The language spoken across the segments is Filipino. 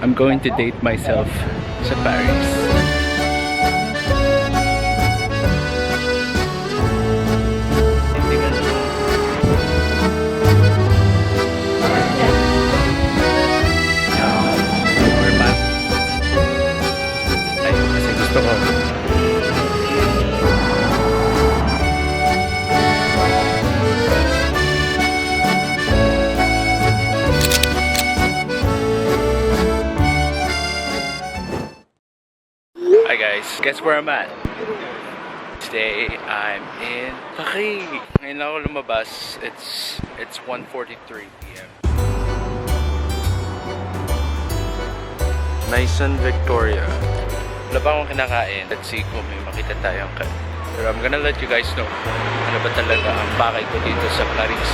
I'm going to date myself sa Paris. Kasi gusto ko. Hi guys, guess where I'm at? Today I'm in Paris. Ngayon lang ako lumabas. It's 1:43 p.m. Maison Victoria. Wala pa akong kinakain. Let's see kung may makita tayong kain. Pero I'm gonna let you guys know ano ba talaga ang pakay ko dito sa Paris.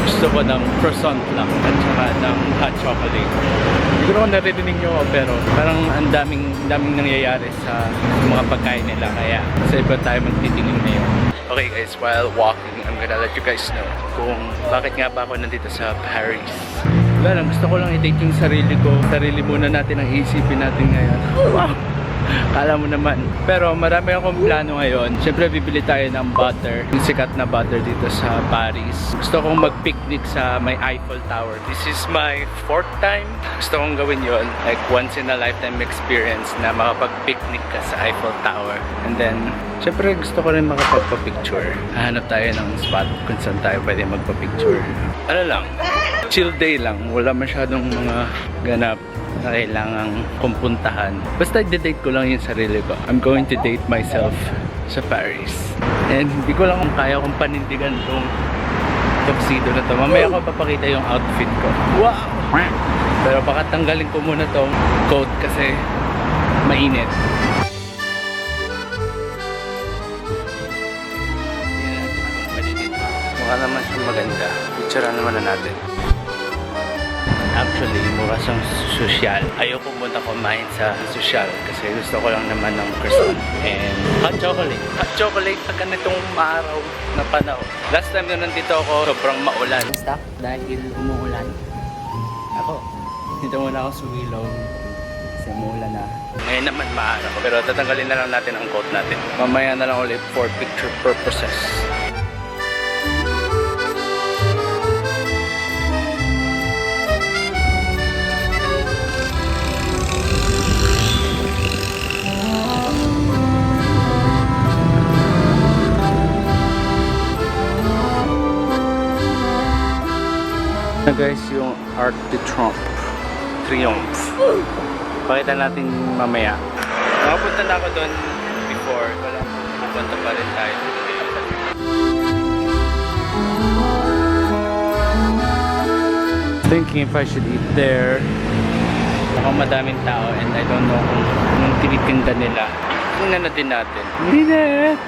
Gusto ko ng croissant lang at saka ng hot chocolate. Hindi ko naman naririnig nyo pero parang ang daming nangyayari sa mga pagkain nila kaya sa iba tayo magtitingin ngayon. Okay guys, while walking, I'm gonna let you guys know kung bakit nga ba ako nandito sa Paris. Wala lang, gusto ko lang i-date yung sarili ko. Sarili muna natin ang isipin natin ngayon. Wow! Kala mo naman. Pero marami akong plano ngayon. Siyempre bibili tayo ng butter. Yung sikat na butter dito sa Paris. Gusto kong mag-picnic sa may Eiffel Tower. This is my 4th time. Gusto kong gawin yon, like once in a lifetime experience na makapag-picnic ka sa Eiffel Tower. And then, siyempre gusto ko rin makapagpa-picture. Hahanap tayo ng spot kung saan tayo pwede magpa-picture. Ano lang, chill day lang. Wala masyadong mga ganap na kailangang kumpuntahan. Basta i-date ko lang yung sarili ko. I'm going to date myself sa Paris. And hindi ko lang kung kaya kong panindigan itong tuxedo na to. Mamaya ko papakita yung outfit ko. Wow! Pero baka tanggalin ko muna tong coat kasi mainit. Mukha naman siyang maganda. Picture naman na natin. Actually, mukha siyang sosyal. Ayoko muna kumain sa sosyal kasi gusto ko lang naman ng croissant and hot chocolate. Hot chocolate pag ganitong maaraw na panahon. Last time na nandito ako, sobrang maulan. Stop dahil umuulan. Ako, dito muna ako sumilaw kasi umuulan na. Ngayon naman maaraw. Pero tatanggalin na lang natin ang coat natin. Mamaya na lang ulit for picture purposes. Na guys, yung Arc de Triomphe. Pakita natin mamaya. Nakapunta na ako doon before. Wala, pupunta pa rin tayo. Thinking if I should eat there. Mukhang madaming tao and I don't know kung anong tinitinda nila. Tingnan na din natin. Minute!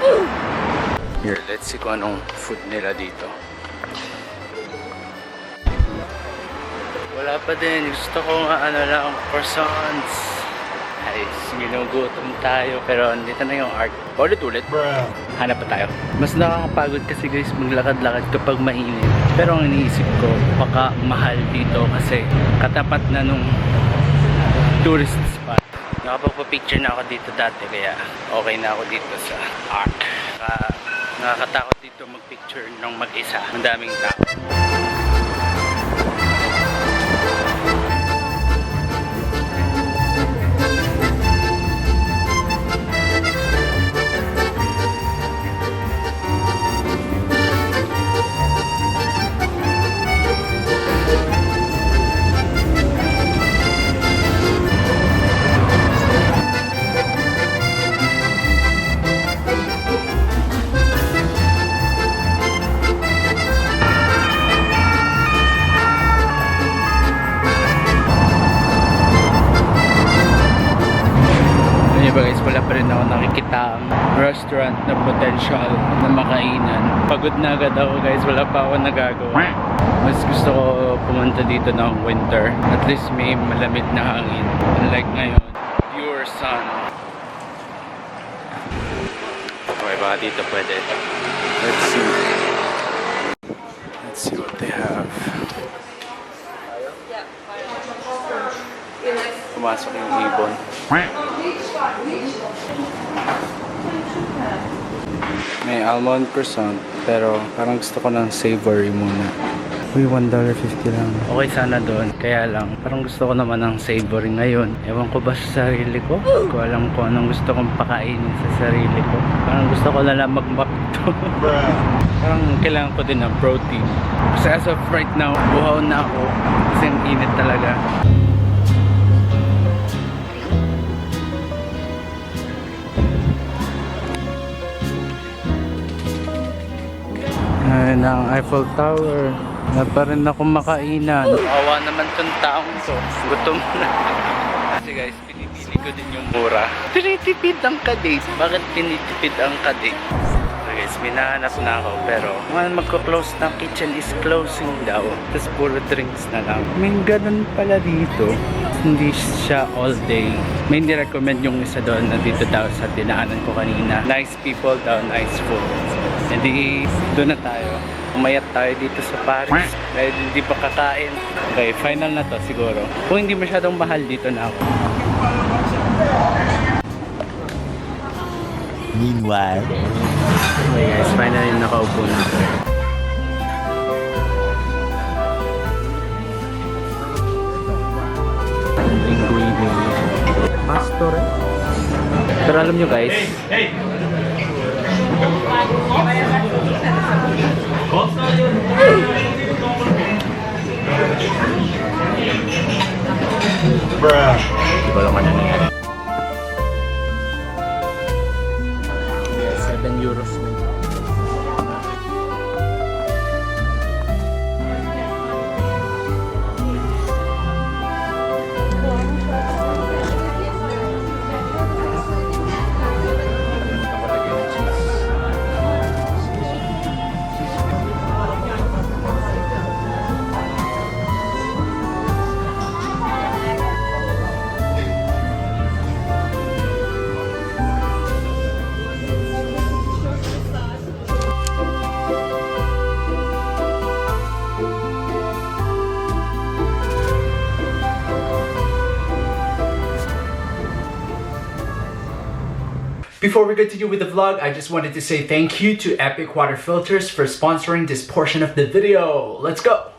Here, let's see kung anong food nila dito. Wala pa din. Gusto ko nga ano lang, croissants. Ay, ginugutom tayo. Pero andito na yung art. Ulit-ulit. Hanap pa tayo. Mas nakakapagod kasi guys maglakad-lakad kapag mainit. Pero ang iniisip ko, baka mahal dito kasi katapat na nung tourist spot. Nakapagpa-picture na ako dito dati kaya okay na ako dito sa art. Nakakatakot dito mag-picture ng mag-isa. Ang daming tao. Guys, wala pa rin ako nakikita ang restaurant na potential na makainan. Pagod na agad ako guys, wala pa ako nagagawa. Mas gusto ko pumunta dito ng winter. At least may malamig na hangin. Unlike ngayon, pure sun. Okay, baka dito pwede. Let's see. Let's see what they have. Pumasok yung ibon. May almond croissant, pero parang gusto ko ng savory muna. Uy, $1.50 lang. Okay sana doon. Kaya lang, parang gusto ko naman ng savory ngayon. Ewan ko ba sa sarili ko? Hindi ko alam kung anong gusto kong pakainin sa sarili ko. Parang gusto ko na lang magmapito. Parang kailangan ko din ng protein. Kasi as of right now, buhaw na ako. Kasi ang init talaga. Ayun ang Eiffel Tower. Na pa rin ako makainan. Awa naman tong taong to. Gutom na. Kasi guys, pinipili ko din yung mura. Tinitipid ang kadate. Bakit tinitipid ang kadate? So guys, minahanap na ako. Pero magko-close na, kitchen is closing daw. Tapos puro drinks na lang. May ganun pala dito. Hindi siya all day. May recommend yung isa doon na dito daw sa dinaanan ko kanina. Nice people daw, nice food. Hindi doon na tayo. Umayat tayo dito sa Paris dahil hindi pa kakain. Okay, final na to siguro. Kung hindi masyadong mahal, dito na ako. Meanwhile, Okay guys, finally nakaupo na. Linguine. Pastore. Pero alam nyo guys, di ko alam ano nangyari. 7 euros na. Before we continue with the vlog, I just wanted to say thank you to Epic Water Filters for sponsoring this portion of the video. Let's go!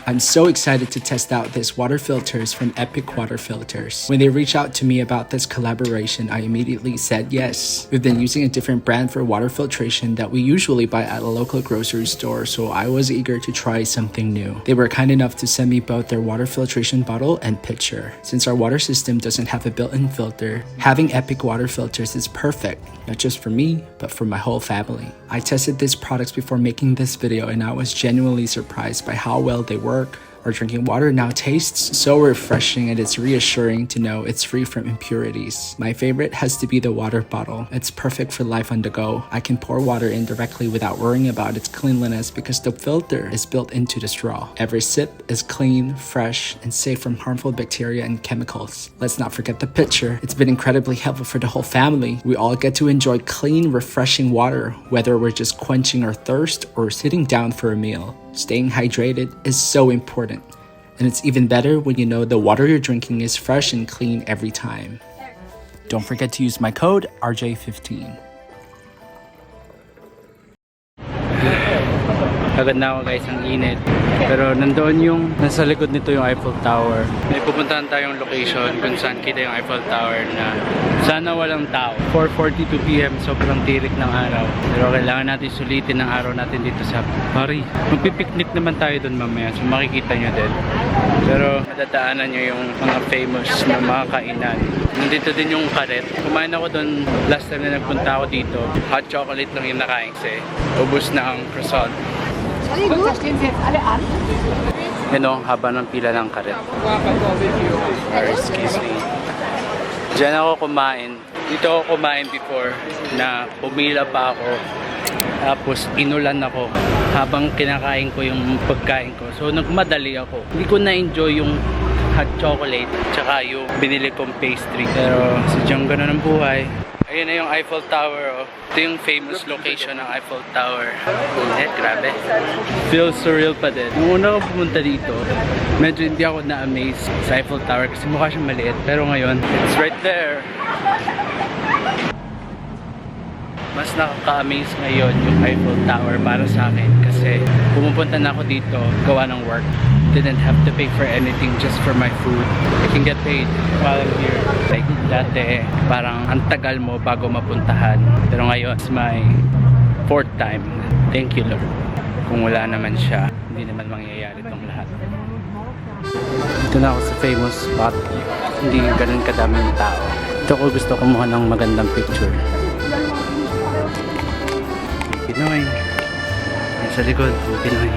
I'm so excited to test out these water filters from Epic Water Filters. When they reached out to me about this collaboration, I immediately said yes. We've been using a different brand for water filtration that we usually buy at a local grocery store, so I was eager to try something new. They were kind enough to send me both their water filtration bottle and pitcher. Since our water system doesn't have a built-in filter, having Epic Water Filters is perfect, not just for me, but for my whole family. I tested these products before making this video and I was genuinely surprised by how well they work. Our drinking water now tastes so refreshing and it's reassuring to know it's free from impurities. My favorite has to be the water bottle. It's perfect for life on the go. I can pour water in directly without worrying about its cleanliness because the filter is built into the straw. Every sip is clean, fresh, and safe from harmful bacteria and chemicals. Let's not forget the pitcher. It's been incredibly helpful for the whole family. We all get to enjoy clean, refreshing water, whether we're just quenching our thirst or sitting down for a meal. Staying hydrated is so important. And it's even better when you know the water you're drinking is fresh and clean every time. Don't forget to use my code RJ15. Agad na ako guys, ang init. Pero nandoon yung, nasa likod nito yung Eiffel Tower. May pupuntahan tayong location kung saan kita yung Eiffel Tower na sana walang tao. 4:42 PM, sobrang tirik ng araw. Pero kailangan natin sulitin ang araw natin dito sa Paris. Magpipiknik naman tayo doon mamaya, so makikita nyo din. Pero madadaanan nyo yung mga famous na mga kainan. Nandito din yung karet. Kumain ako doon last time na nagpunta ako dito. Hot chocolate lang yung nakain kasi ubos na ang croissant. Yan o, haba ng pila ng karet. Or excuse me. Diyan ako kumain. Dito ako kumain before na pumila pa ako. Tapos inulan ako habang kinakain ko yung pagkain ko. So nagmadali ako. Hindi ko na-enjoy yung hot chocolate tsaka yung binili kong pastry. Pero sadyang ganun ang buhay. I Ayun na yung Eiffel Tower, oh. Ito yung famous location ng Eiffel Tower. Init, grabe. Feels surreal pa din. Nung una ko pumunta dito, medyo hindi ako na-amaze sa Eiffel Tower kasi mukha siyang maliit. Pero ngayon, it's right there. Mas nakaka-amaze ngayon yung Eiffel Tower para sa akin kasi pumupunta na ako dito gawa ng work. Didn't have to pay for anything just for my food. I can get paid while I'm here. Like dati, parang ang tagal mo bago mapuntahan. Pero ngayon, it's my 4th time. Thank you, Lord. Kung wala naman siya, hindi naman mangyayari itong lahat. Dito na ako sa famous spot. Hindi ganun kadaming tao. Ito ko gusto kumuha ng magandang picture. Pinoy. Yan sa likod, Pinoy.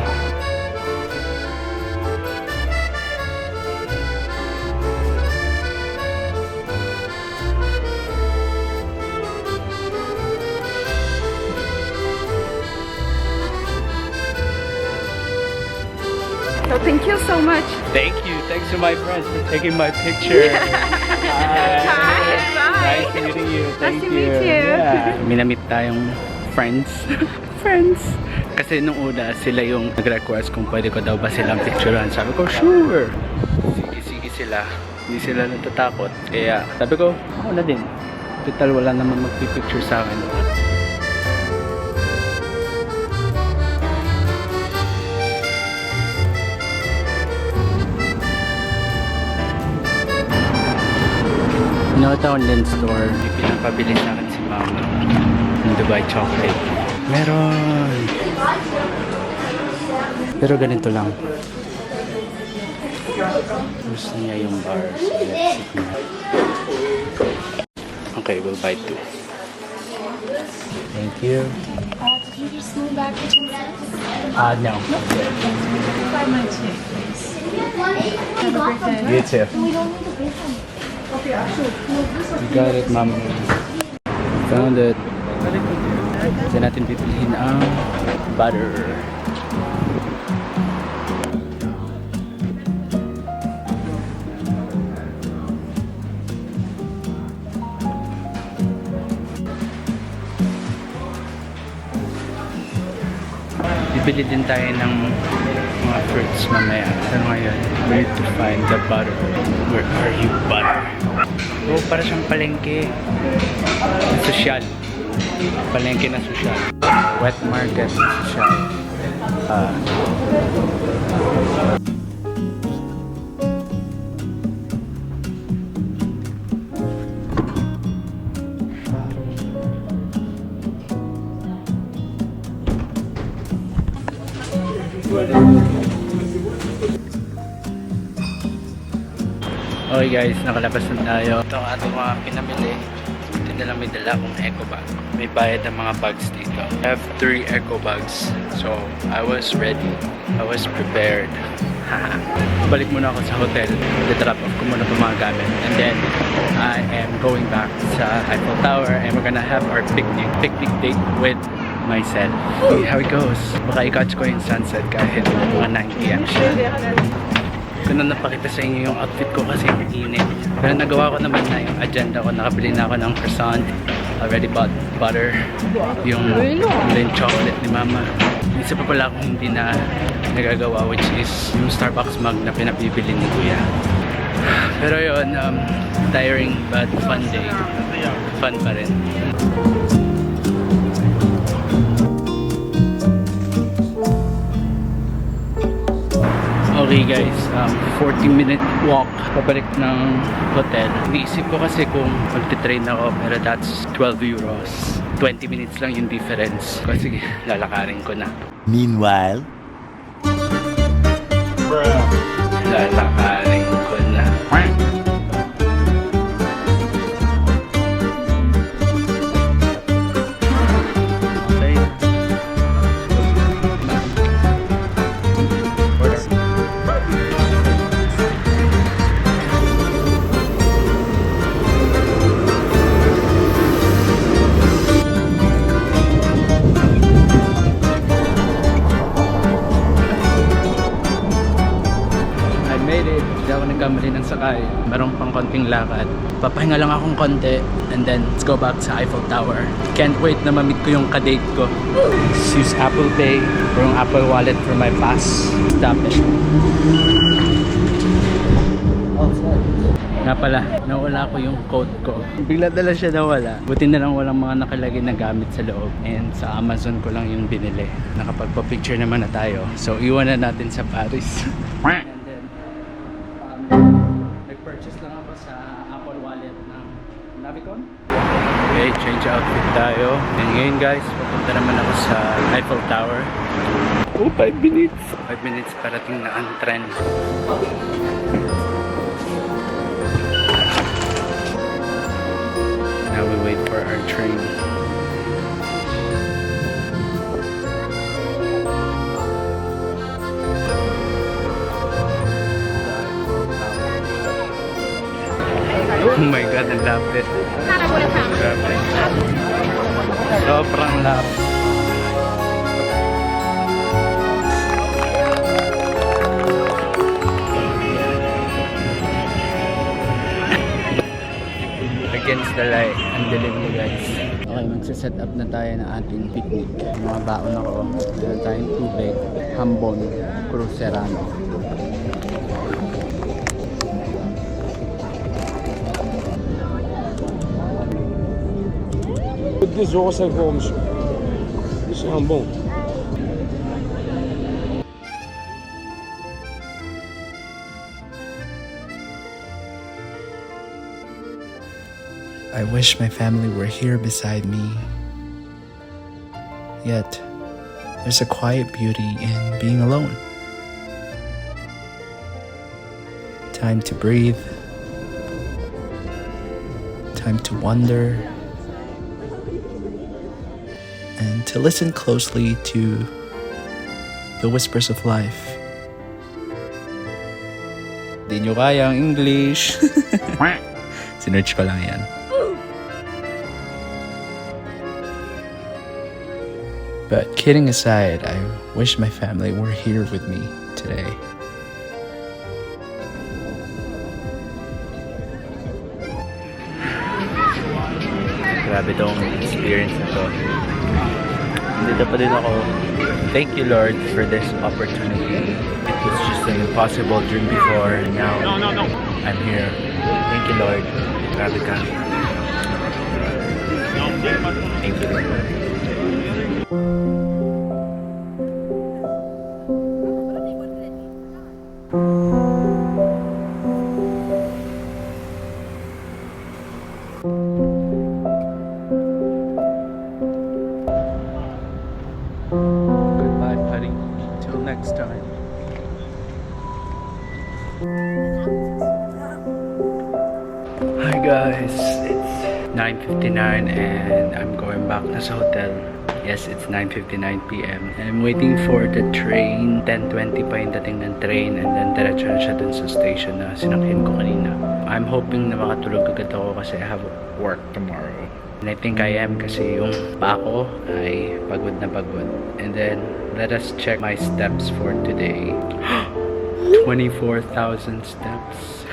So thank you so much. Thank you. Thanks to my friends for taking my picture. Hi. Bye. Nice meeting you. Nice to meet you. Yeah. Minamit tayong friends. Friends. Kasi nung una, sila yung nag-request kung pwede ko daw ba silang picturean. Sabi ko, sure. Sige sila. Hindi sila natatakot. Kaya sabi ko, ako na din. Total wala naman magpipicture sa akin. Nakita ko lens store. May pinapabili sa akin si Mama ng Dubai chocolate. Meron! Pero ganito lang. Gusto niya yung bar. So let's see. Okay, we'll buy 2. Thank you. Did you just move back to Kansas? No. Buy my tea, please. Have a great day. You too. We don't need to pay for it. Okay, actually, no, this You got it, Mama. Found it. Kasi natin pipiliin ang butter. Bibili din tayo ng mga fruits mamaya. Pero ngayon, where to find the butter? Where are you, butter? Oh, para siyang palengke. Sosyal. Palengke na sosyal. Wet market na sosyal. Okay guys, nakalabas na tayo. Ito ang ating mga pinamili. Ito na lang may dala akong eco bag. May bayad ng mga bags dito. I have 3 eco bags. So, I was ready. I was prepared. Balik muna ako sa hotel. I-drop off ko muna pa mga gamit. And then, I am going back sa Eiffel Tower and we're gonna have our picnic date with myself. See how it goes. Baka i-catch ko yung sunset kahit mga 9 PM siya. Ko na napakita sa inyo yung outfit ko kasi init. Pero nagawa ko naman na yung agenda ko. Nakabili na ako ng croissant. Already bought butter. Yung chocolate ni Mama. Isa pa pala akong hindi na nagagawa, which is yung Starbucks mug na pinabibili ni Kuya. Pero yun, tiring but fun day. Fun pa rin. Okay guys, 40-minute walk pabalik ng hotel. Naisip ko kasi kung magte-train ako, pero that's 12 euros. 20 minutes lang yung difference. Kasi lalakarin ko na. Meanwhile, Lalakarin ko na. Okay. Made it. Hindi ako nagkamali ng sakay. Meron pang ng konting lakad. Papahinga lang akong konti and then let's go back sa Eiffel Tower. Can't wait na ma-meet ko yung kadate ko. Let's use Apple Pay or yung Apple Wallet for my pass. Stop it. Nga pala, nawala ko yung coat ko. Bigla dala siya nawala. Buti na lang walang mga nakalagay na gamit sa loob. And sa Amazon ko lang yung binili. Nakapagpa-picture naman na tayo. So iwan na natin sa Paris. And then, nag-purchase lang ako sa Apple Wallet ng Navicon. Okay, change outfit tayo. And ngayon guys, papunta naman ako sa Eiffel Tower. Oh, 5 minutes. 5 minutes parating na ang tren. Now we wait for our train. Oh my God, ang lapit. Grabe. Sobrang lapit. Against the light. Ang dilim niyo guys. Okay, magsa-set up na tayo ng ating picnic. Mga baon ako. Meron tayong tubig, hambon, crucerano. Dit is zorg zijn voor ons. Dit is een bon. I wish my family were here beside me. Yet, there's a quiet beauty in being alone. Time to breathe. Time to wonder. And to listen closely to the whispers of life. Di nyo kaya ang English. Sinerch ko lang yan. But kidding aside, I wish my family were here with me today. Grabe tong experience na to. Dito pa din ako. Thank you Lord for this opportunity. It was just an impossible dream before and now I'm here. Thank you Lord. Grabe ka. Thank you Lord. Goodbye, buddy. Till next time. Hi guys, it's 9:59 and I'm going back to the hotel. Yes, it's 9:59 p.m. and I'm waiting for the train. 10:20 pa yung dating ng train and then diretso na siya dun sa station na sinakyan ko kanina. I'm hoping na makatulog agad ako kasi I have work tomorrow. And I think I am kasi yung pa ko ay pagod na pagod. And then, let us check my steps for today. 24,000 steps.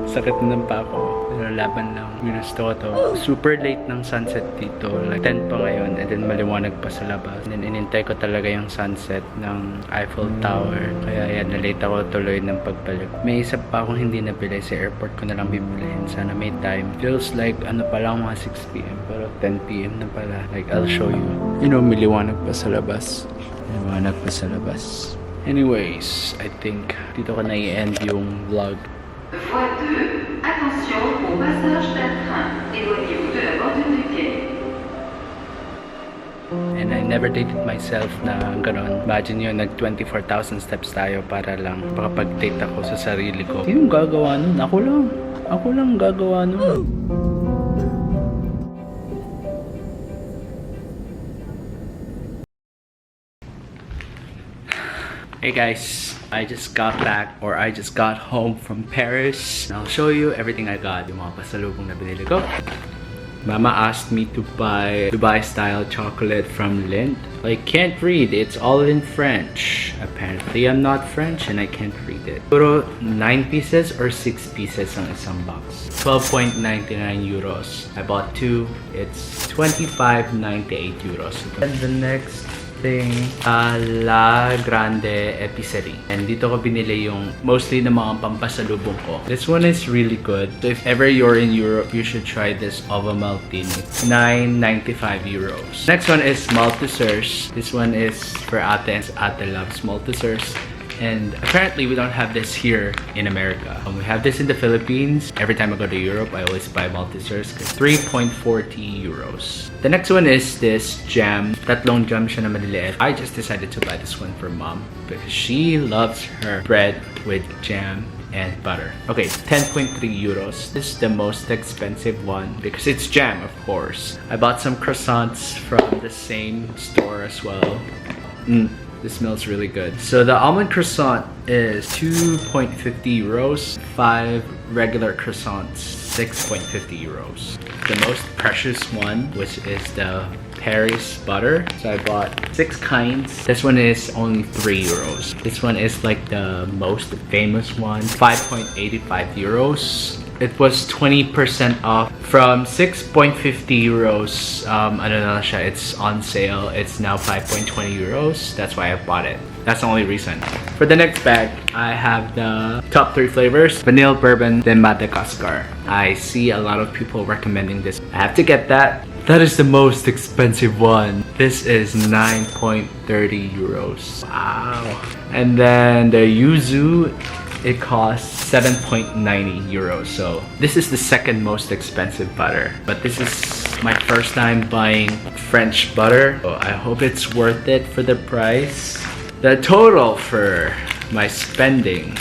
Sakit na ng pa ko. Pero laban lang. Ginusto ko to. Super late ng sunset dito. Like 10 pa ngayon. And then maliwanag pa sa labas. And then inintay ko talaga yung sunset ng Eiffel Tower. Kaya yan, na-late ako tuloy ng pagbalik. May isa pa akong hindi nabili. Sa airport ko na lang bibilihin. Sana may time. Feels like ano pa lang mga 6 p.m. Pero 10 p.m. na pala. Like I'll show you. You know, maliwanag pa sa labas. Maliwanag pa sa labas. Anyways, I think dito ko na i-end yung vlog. Voie 2, attention au passage d'un train. Éloignez-vous de la porte du quai. And I never dated myself na gano'n. Imagine yun, nag 24,000 steps tayo para lang makapag-date ako sa sarili ko. Sino gagawa nun? Ako lang. Ako lang gagawa nun. Hey guys, I just got back or I just got home from Paris. And I'll show you everything I got. Yung mga pasalubong na binili ko. Mama asked me to buy Dubai-style chocolate from Lindt. I can't read. It's all in French. Apparently, I'm not French and I can't read it. Puro 9 pieces or 6 pieces ang isang box. 12.99 euros. I bought 2. It's 25.98 euros. And the next thing, La Grande Epicerie. And dito ko binili yung mostly na mga pampasalubong ko. This one is really good. So if ever you're in Europe, you should try this Ovomaltine. 9.95 euros. Next one is Maltesers. This one is for Ate. Ate loves Maltesers. And apparently we don't have this here in America. We have this in the Philippines. Every time I go to Europe, I always buy Maltesers. 3.40 euros. The next one is this jam. Tatlong jam siya na maliliit. I just decided to buy this one for mom because she loves her bread with jam and butter. Okay, 10.3 euros. This is the most expensive one because it's jam, of course. I bought some croissants from the same store as well. This smells really good. So the almond croissant is 2.50 euros. 5 regular croissants, 6.50 euros. The most precious one, which is the Paris butter. So I bought 6 kinds. This one is only 3 euros. This one is like the most famous one, 5.85 euros. It was 20% off from 6.50 euros. Ano na siya, it's on sale. It's now 5.20 euros. That's why I bought it. That's the only reason. For the next bag, I have the top 3 flavors. Vanilla Bourbon, then Madagascar. I see a lot of people recommending this. I have to get that. That is the most expensive one. This is 9.30 euros. Wow. And then the Yuzu, it costs 7.90 euros. So this is the second most expensive butter. But this is my first time buying French butter. So I hope it's worth it for the price. The total for my spending,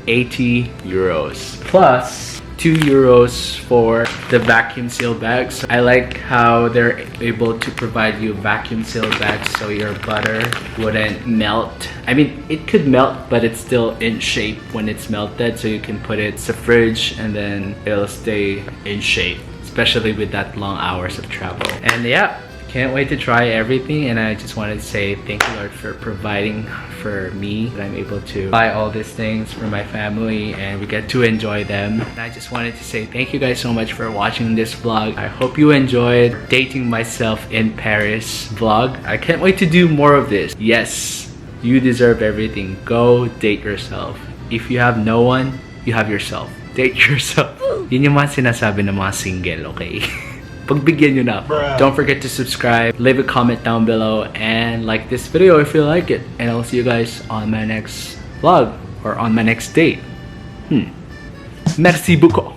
80 euros. Plus 2 euros for the vacuum seal bags. I like how they're able to provide you vacuum seal bags so your butter wouldn't melt. I mean, it could melt, but it's still in shape when it's melted, so you can put it in the fridge and then it'll stay in shape, especially with that long hours of travel. And yeah, can't wait to try everything, and I just wanted to say thank you, Lord, for providing for me that I'm able to buy all these things for my family and we get to enjoy them. And I just wanted to say thank you guys so much for watching this vlog. I hope you enjoyed dating myself in Paris vlog. I can't wait to do more of this. Yes, you deserve everything. Go date yourself. If you have no one, you have yourself. Date yourself. Yun yung mga sinasabi ng mga single, okay? Pagbigyan nyo na. Don't forget to subscribe, leave a comment down below, and like this video if you like it. And I'll see you guys on my next vlog or on my next date. Merci beaucoup.